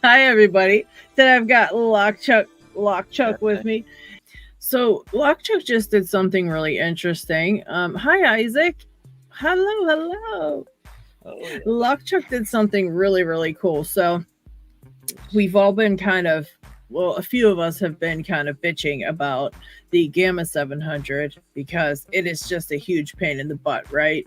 Hi, everybody. Today I've got Lockchuck with me. So Lockchuck just did something really interesting. Hi, Isaac. Hello. Oh, yeah. Lockchuck did something really, really cool. So we've all been a few of us have been kind of bitching about the Gamma 700 because it is just a huge pain in the butt, right?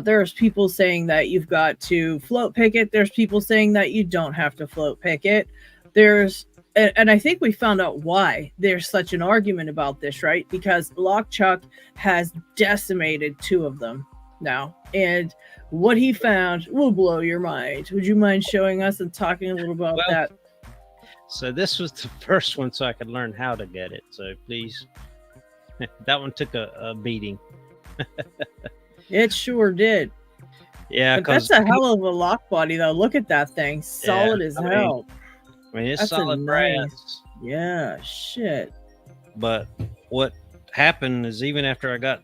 There's people saying that you've got to float pick it. There's people saying that you don't have to float pick it. And I think we found out why there's such an argument about this, right? Because Lockchuck has decimated two of them now. And what he found will blow your mind. Would you mind showing us and talking a little about that? So this was the first one, so I could learn how to get it. So please, that one took a beating. It sure did. Yeah, but that's a hell of a lock body, though. Look at that thing, solid as hell. I mean, it's that's solid brass. Yeah, shit. But what happened is even after I got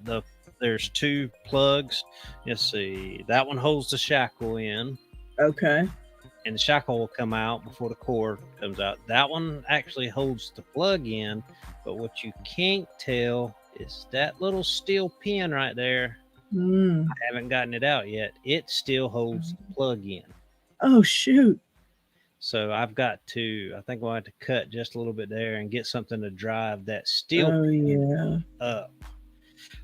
there's two plugs. Let's see, that one holds the shackle in. Okay. And the shackle will come out before the cord comes out. That one actually holds the plug in, but what you can't tell is that little steel pin right there. I haven't gotten it out yet. It still holds the plug in. Oh, shoot. So I've got to, I think I'll have to cut just a little bit there and get something to drive that steel pin up.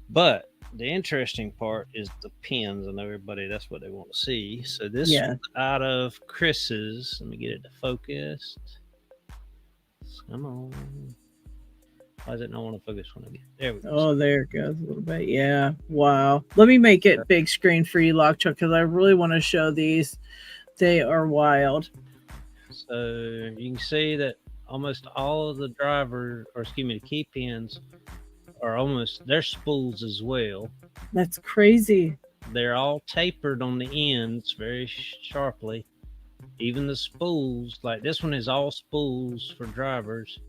But the interesting part is the pins. I know everybody, that's what they want to see. So this is out of Chris's. Let me get it to focus. Come on. Why does it not want to focus when I get there? We go. Oh, there it goes a little bit. Yeah. Wow. Let me make it big screen for you, Lockchuck, because I really want to show these. They are wild. So you can see that almost all of the the key pins are they're spools as well. That's crazy. They're all tapered on the ends very sharply. Even the spools, like this one is all spools for drivers,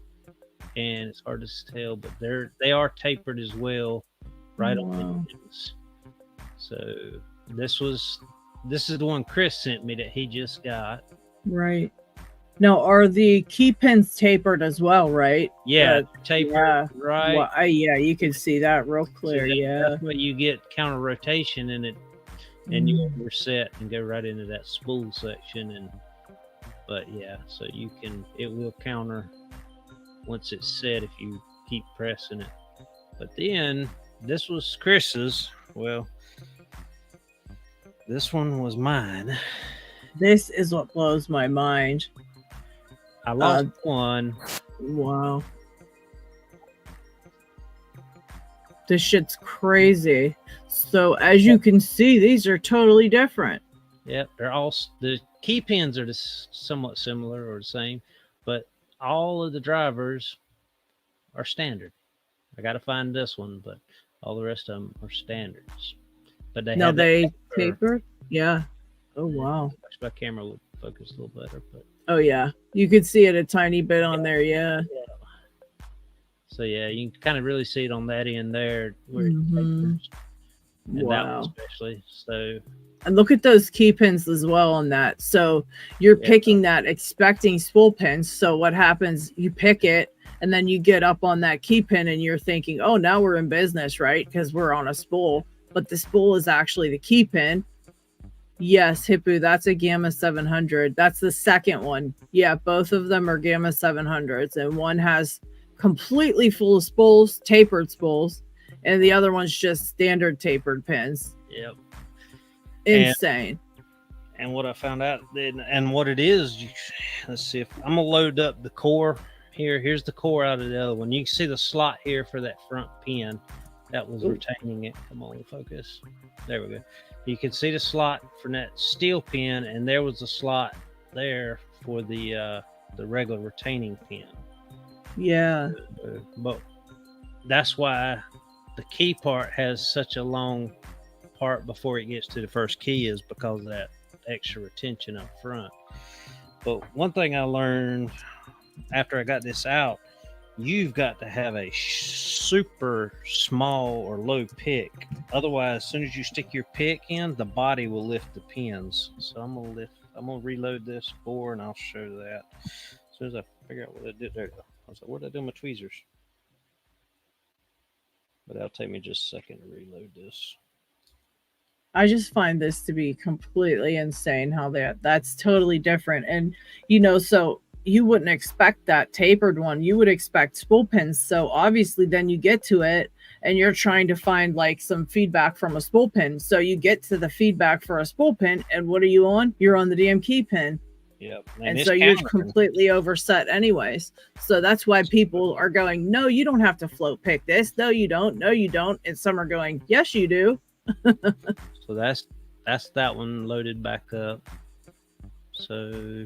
and it's hard to tell, but they are tapered as well, right on the ends. So this is the one Chris sent me that he just got. Right. Now, are the key pins tapered as well, right? Yeah, tapered, right? Well, yeah, you can see that real clear. So that's what you get counter rotation in it, and you reset and go right into that spool section. But yeah, so it will counter once it's set if you keep pressing it. But then this was Chris's. Well, this one was mine. This is what blows my mind. I lost one. Wow. This shit's crazy. So as you can see, these are totally different. Yep, the key pins are somewhat similar or the same, but all of the drivers are standard. I got to find this one, but all the rest of them are standards. But they tapered. Yeah. Oh wow. My camera would focus a little better, but. Oh yeah, you could see it a tiny bit on there. Yeah. So yeah, you can kind of really see it on that end there where it tapers. And that one especially. So. And look at those key pins as well on that. So you're picking that expecting spool pins. So what happens? You pick it, and then you get up on that key pin, and you're thinking, "Oh, now we're in business, right? Because we're on a spool." But the spool is actually the key pin. Yes, Hippo, that's a Gamma 700. That's the second one. Yeah, both of them are Gamma 700s, and one has completely full of spools, tapered spools, and the other one's just standard tapered pins. Yep. Insane. And what I found out, and what it is, let's see if I'm gonna load up the core here. Here's the core out of the other one. You can see the slot here for that front pin that was retaining it. Come on, focus. There we go. You can see the slot for that steel pin, and there was a slot there for the regular retaining pin. Yeah. But that's why the key part has such a long part before it gets to the first key, is because of that extra retention up front. But one thing I learned after I got this out you've got to have a super small or low pick. Otherwise, as soon as you stick your pick in, the body will lift the pins. So I'm gonna reload this bore, and I'll show that as soon as I figure out what I did. There we go. I was like, where did I do my tweezers? But that'll take me just a second to reload this. I just find this to be completely insane how that's totally different. And so you wouldn't expect that tapered one. You would expect spool pins. So obviously then you get to it and you're trying to find like some feedback from a spool pin. So you get to the feedback for a spool pin, and what are you on? You're on the damn key pin. Yep. And so you're completely overset anyways. So that's why people are going, no, you don't have to float pick this. No, you don't. No, you don't. And some are going, yes, you do. So that's that one loaded back up. So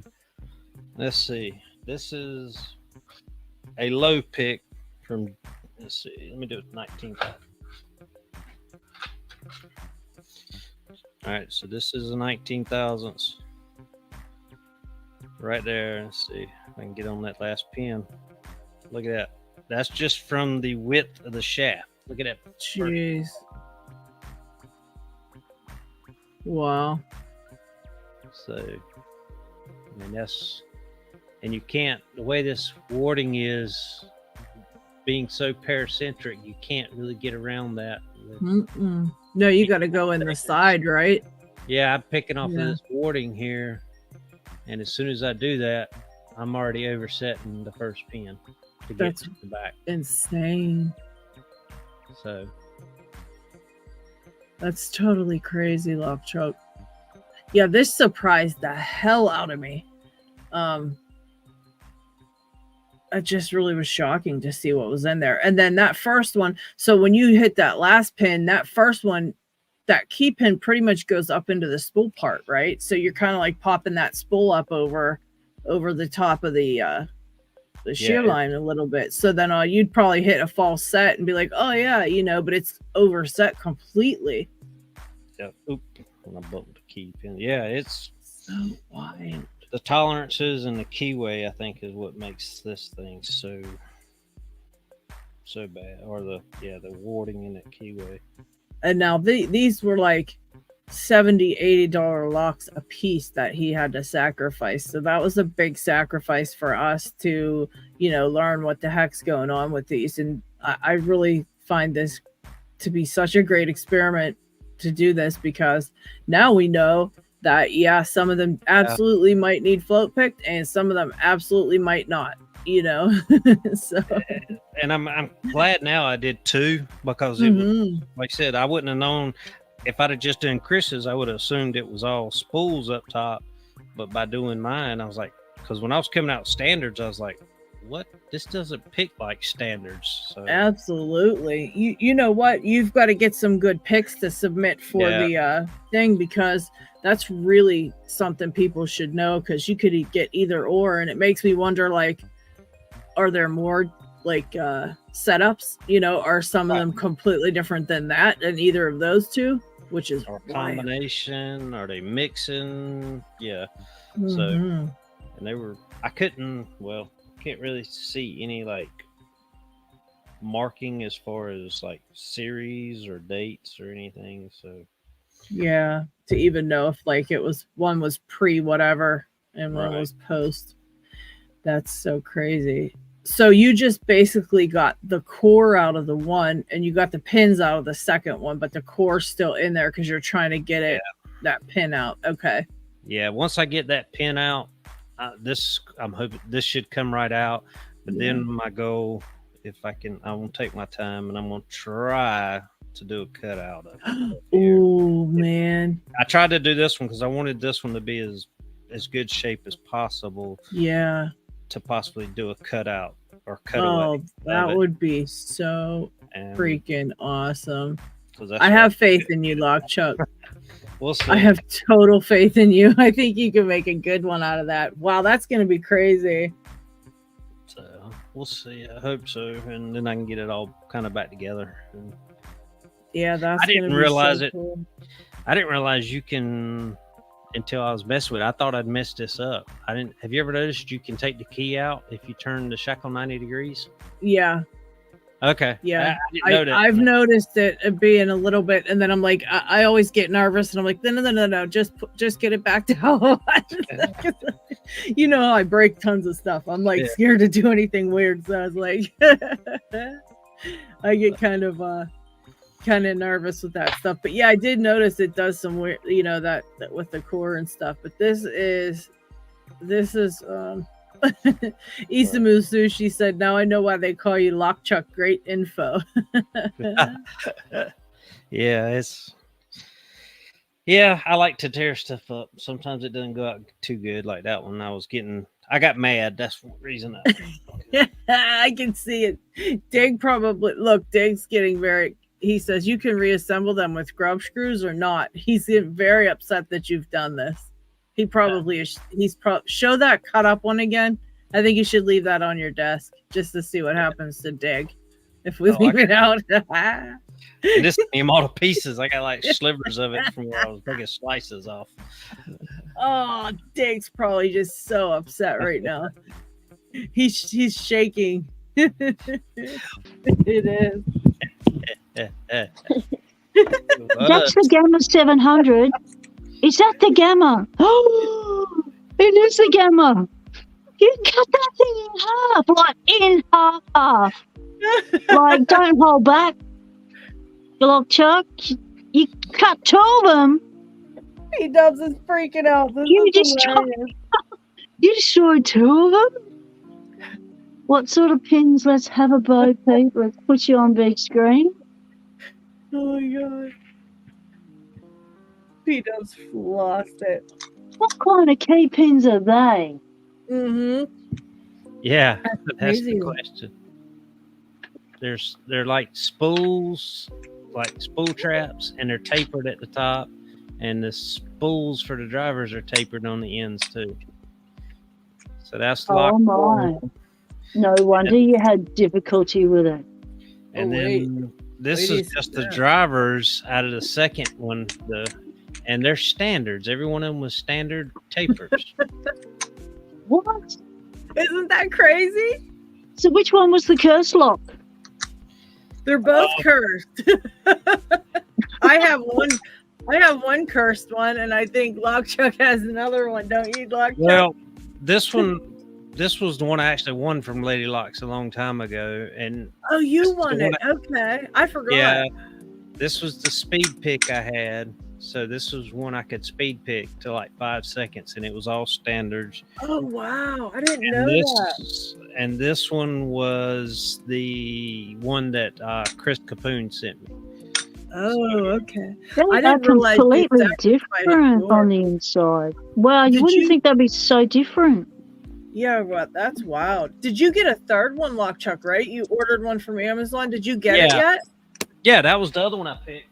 let's see. This is a low pick from, let's see, let me do it 19. All right, so this is a 19 thousandths. Right there. Let's see if I can get on that last pin. Look at that. That's just from the width of the shaft. Look at that. Jeez. Wow. So, I mean, and you can't, the way this warding is being so paracentric, you can't really get around that. No, you got to go in the side, right? Yeah, I'm picking off of this warding here. And as soon as I do that, I'm already oversetting the first pin to get to the back. Insane. So that's totally crazy, Locksport. Yeah, this surprised the hell out of me. It just really was shocking to see what was in there. And then that first one, so when you hit that last pin, that first one, that key pin pretty much goes up into the spool part, right? So you're kind of like popping that spool up over the top of the shear line a little bit. So then you'd probably hit a false set and be like, oh yeah, but it's overset completely. Yeah. Oop. When I bumped the key pin. Yeah, it's so wild. The tolerances and the keyway, I think, is what makes this thing so bad. Or the warding in that keyway. And now these were like $70-$80 locks a piece that he had to sacrifice. So that was a big sacrifice for us to, learn what the heck's going on with these. And I really find this to be such a great experiment to do this, because now we know that, some of them absolutely might need float picked and some of them absolutely might not, so. And I'm glad now I did two, because it was, like I said, I wouldn't have known if I'd have just done Chris's. I would have assumed it was all spools up top, but by doing mine, I was like, because when I was coming out standards, I was like, what? This doesn't pick like standards. So. Absolutely. You know what? You've got to get some good picks to submit for the thing, because that's really something people should know, because you could get either or. And it makes me wonder, like, are there more like setups? Are some of them completely different than that, and either of those two, which is or combination? Are they mixing? Yeah. So, and they were. I can't really see any like marking as far as like series or dates or anything. So yeah, to even know if like it was one was pre whatever and one was post. That's so crazy. So you just basically got the core out of the one and you got the pins out of the second one, but the core's still in there because you're trying to get that pin out. Okay. Yeah, once I get that pin out, I'm hoping this should come right out. But then my goal, if I can, I won't take my time and I'm gonna try to do a cutout of it. Oh man! I tried to do this one because I wanted this one to be as good shape as possible. Yeah. To possibly do a cutout or cutaway. Oh, that would be so freaking awesome. I have faith in you, Lockchuck. We'll see. I have total faith in you. I think you can make a good one out of that. Wow, that's going to be crazy. So we'll see. I hope so, and then I can get it all kind of back together. Yeah, that's. I didn't realize it. Cool. I didn't realize you can until I was messing with it. I thought I'd messed this up. I didn't. Have you ever noticed you can take the key out if you turn the shackle 90 degrees? Yeah. Okay. Yeah. I didn't know that. I've noticed it being a little bit, and then I'm like, I always get nervous, and I'm like, no, just get it back down. You know how I break tons of stuff. I'm like scared to do anything weird, so I was like, I get kind of nervous with that stuff. But yeah, I did notice it does some weird, you know, that with the core and stuff. But this is Isamu Sushi said, now I know why they call you Lockchuck. Great info. Yeah, I like to tear stuff up. Sometimes it doesn't go out too good, like that one. I got mad. That's the reason I can see it. Dig's getting very, he says, you can reassemble them with grub screws or not. He's getting very upset that you've done this. He probably is. Show that cut up one again. I think you should leave that on your desk just to see what happens to Dig if we leave it out. Just name all the pieces. I got like slivers of it from where I was taking slices off. Oh, Dig's probably just so upset right now. He's shaking. It is. That's the Gamma 700. Is that the Gamma? Oh, it is the Gamma. You cut that thing in half. Like, don't hold back. Chuck, you cut 2 of them. P-Dubs is freaking out. You destroyed 2 of them? What sort of pins? Let's have a bow, Pete. Let's put you on big screen. Oh my god. P-Dubs lost it. What kind of key pins are they? Yeah, that's the question. They're like spools, like spool traps, and they're tapered at the top, and the spools for the drivers are tapered on the ends too. So that's Locksport. Oh my! No wonder you had difficulty with it. And then this is just the drivers out of the second one. And they're standards. Every one of them was standard tapers. What? Isn't that crazy? So which one was the curse lock? They're both cursed. I have one cursed one, and I think Lockchuck has another one. Don't you, Lockchuck? Well, this was the one I actually won from Lady Locks a long time ago. And you won it. Okay. I forgot. Yeah. This was the speed pick I had. So this was one I could speed pick to like 5 seconds, and it was all standards. Oh wow! I didn't know that. And this one was the one that Chris Capoon sent me. Oh, okay. I didn't realize completely different on the inside. Wow, you wouldn't think that'd be so different. Yeah, well, that's wild. Did you get a third one, Lockchuck? Right? You ordered one from Amazon. Did you get it yet? Yeah, that was the other one I picked.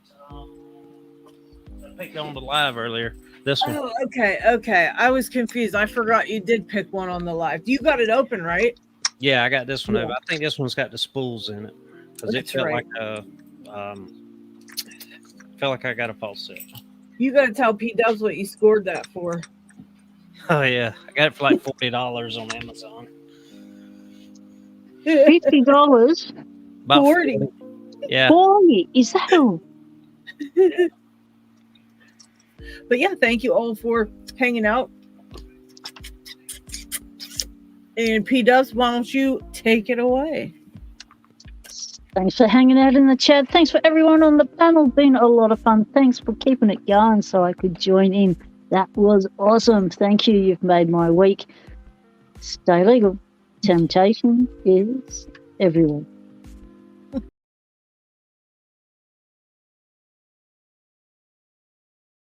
Picked on the live earlier. This one. Oh, okay. I was confused. I forgot you did pick one on the live. You got it open, right? Yeah, I got this one over. I think this one's got the spools in it because it felt like I got a false set. You got to tell P-Dubs what you scored that for. Oh yeah, I got it for like $40 on Amazon. $50. About 40. Yeah. 40. Is that all? But yeah, thank you all for hanging out. And P-Dubs, why don't you take it away? Thanks for hanging out in the chat. Thanks for everyone on the panel. Been a lot of fun. Thanks for keeping it going so I could join in. That was awesome. Thank you. You've made my week. Stay legal. Temptation is everywhere.